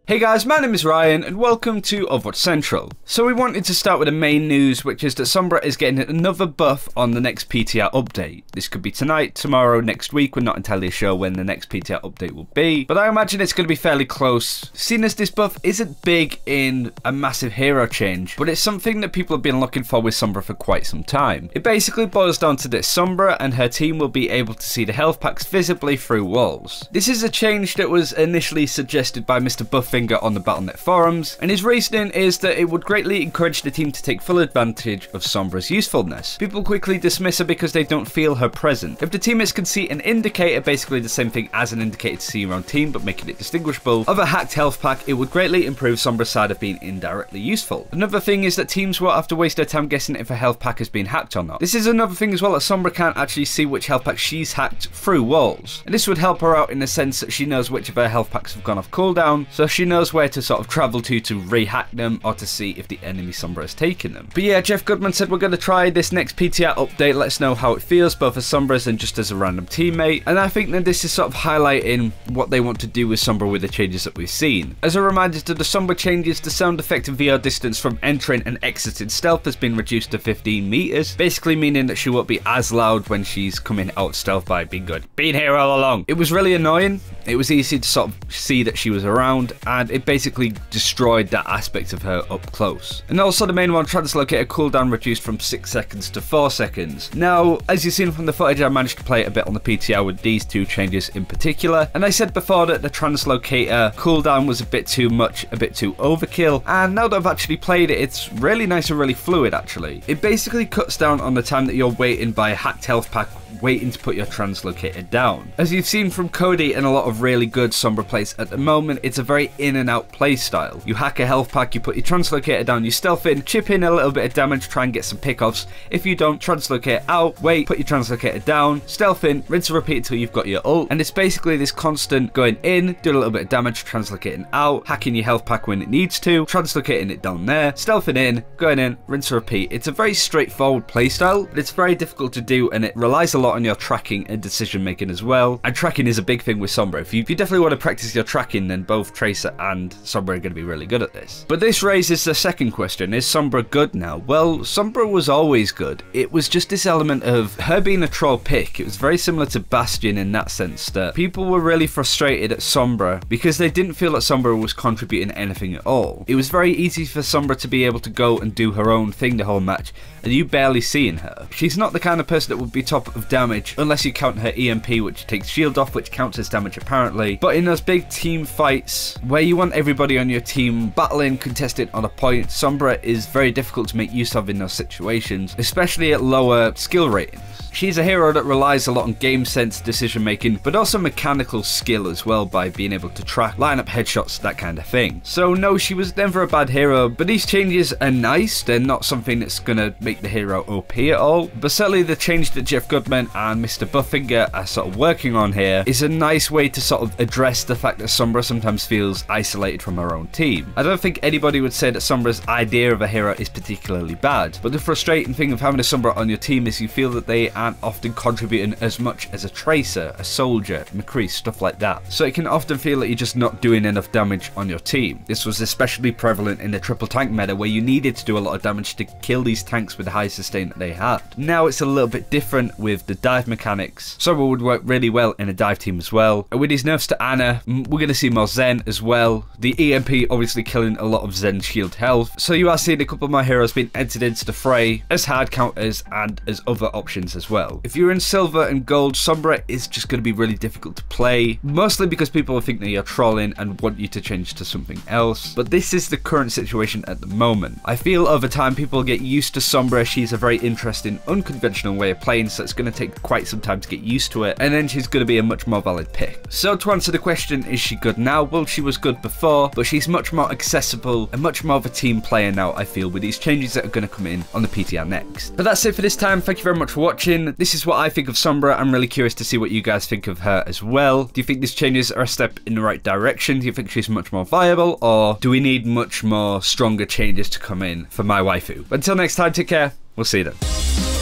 Hey guys, my name is Ryan and welcome to Overwatch Central. So we wanted to start with the main news, which is that Sombra is getting another buff on the next PTR update. This could be tonight, tomorrow, next week. We're not entirely sure when the next PTR update will be, but I imagine it's going to be fairly close, seeing as this buff isn't big in a massive hero change, but it's something that people have been looking for with Sombra for quite some time. It basically boils down to this: Sombra and her team will be able to see the health packs visibly through walls. This is a change that was initially suggested by Mr. Bufffinger on the Battle.net forums, and his reasoning is that it would greatly encourage the team to take full advantage of Sombra's usefulness. People quickly dismiss her because they don't feel her presence. If the teammates can see an indicator, basically the same thing as an indicator to see your own team but making it distinguishable, of a hacked health pack, it would greatly improve Sombra's side of being indirectly useful. Another thing is that teams won't have to waste their time guessing if a health pack has been hacked or not. This is another thing as well, that Sombra can't actually see which health pack she's hacked through walls, and this would help her out in the sense that she knows which of her health packs have gone off cooldown, so she knows where to sort of travel to re-hack them or to see if the enemy Sombra has taken them. But yeah, Jeff Goodman said we're going to try this next PTR update, let us know how it feels both as Sombra's and just as a random teammate, and I think that this is sort of highlighting what they want to do with Sombra with the changes that we've seen. As a reminder to the Sombra changes, the sound effect and VR distance from entering and exiting stealth has been reduced to 15 meters, basically meaning that she won't be as loud when she's coming out of stealth by being good. Been here all along. It was really annoying. It was easy to sort of see that she was around, and it basically destroyed that aspect of her up close. And also the main one, translocator cooldown reduced from 6 seconds to 4 seconds. Now, as you've seen from the footage, I managed to play it a bit on the PTR with these two changes in particular, and I said before that the translocator cooldown was a bit too much, a bit too overkill, and now that I've actually played it, it's really nice and really fluid actually. It basically cuts down on the time that you're waiting by a hacked health pack waiting to put your translocator down. As you've seen from Cody and a lot of really good Sombra plays at the moment, it's a very in and out play style. You hack a health pack, you put your translocator down, you stealth in, chip in a little bit of damage, try and get some pickoffs. If you don't, translocate out, wait, put your translocator down, stealth in, rinse and repeat until you've got your ult. And it's basically this constant going in, doing a little bit of damage, translocating out, hacking your health pack when it needs to, translocating it down there, stealthing in, going in, rinse and repeat. It's a very straightforward playstyle, but it's very difficult to do, and it relies a lot on your tracking and decision making as well. And tracking is a big thing with Sombra. If you definitely want to practice your tracking, then both Tracer and Sombra are going to be really good at this. But this raises the second question: is Sombra good now? Well, Sombra was always good. It was just this element of her being a troll pick. It was very similar to Bastion in that sense, that people were really frustrated at Sombra because they didn't feel that Sombra was contributing anything at all. It was very easy for Sombra to be able to go and do her own thing the whole match, and you barely seeing her. She's not the kind of person that would be top of damage unless you count her EMP, which takes shield off, which counts as damage apparently. But in those big team fights where you want everybody on your team battling, contesting on a point, Sombra is very difficult to make use of in those situations, especially at lower skill ratings. She's a hero that relies a lot on game sense, decision making, but also mechanical skill as well, by being able to track, line up headshots, that kind of thing. So no, she was never a bad hero, but these changes are nice. They're not something that's gonna make the hero OP at all, but certainly the change that Jeff Goodman and Mr. Buffinger are sort of working on here is a nice way to sort of address the fact that Sombra sometimes feels isolated from her own team. I don't think anybody would say that Sombra's idea of a hero is particularly bad, but the frustrating thing of having a Sombra on your team is you feel that they aren't often contributing as much as a Tracer, a Soldier, McCree, stuff like that. So it can often feel that you're just not doing enough damage on your team. This was especially prevalent in the triple tank meta, where you needed to do a lot of damage to kill these tanks with the high sustain that they had. Now it's a little bit different with the dive mechanics. Sombra would work really well in a dive team as well. And with his nerfs to Ana, we're going to see more Zen as well. The EMP obviously killing a lot of Zen shield health. So you are seeing a couple of my heroes being entered into the fray as hard counters and as other options as well. If you're in silver and gold, Sombra is just going to be really difficult to play, mostly because people will think that you're trolling and want you to change to something else. But this is the current situation at the moment. I feel over time people get used to Sombra. She's a very interesting, unconventional way of playing, so it's going to take quite some time to get used to it, and then she's going to be a much more valid pick. So to answer the question, is she good now? Well, she was good before, but she's much more accessible and much more of a team player now, I feel, with these changes that are going to come in on the PTR next. But that's it for this time. Thank you very much for watching. This is what I think of Sombra. I'm really curious to see what you guys think of her as well. Do you think these changes are a step in the right direction? Do you think she's much more viable, or do we need much more stronger changes to come in for my waifu? But until next time, take care. We'll see you then.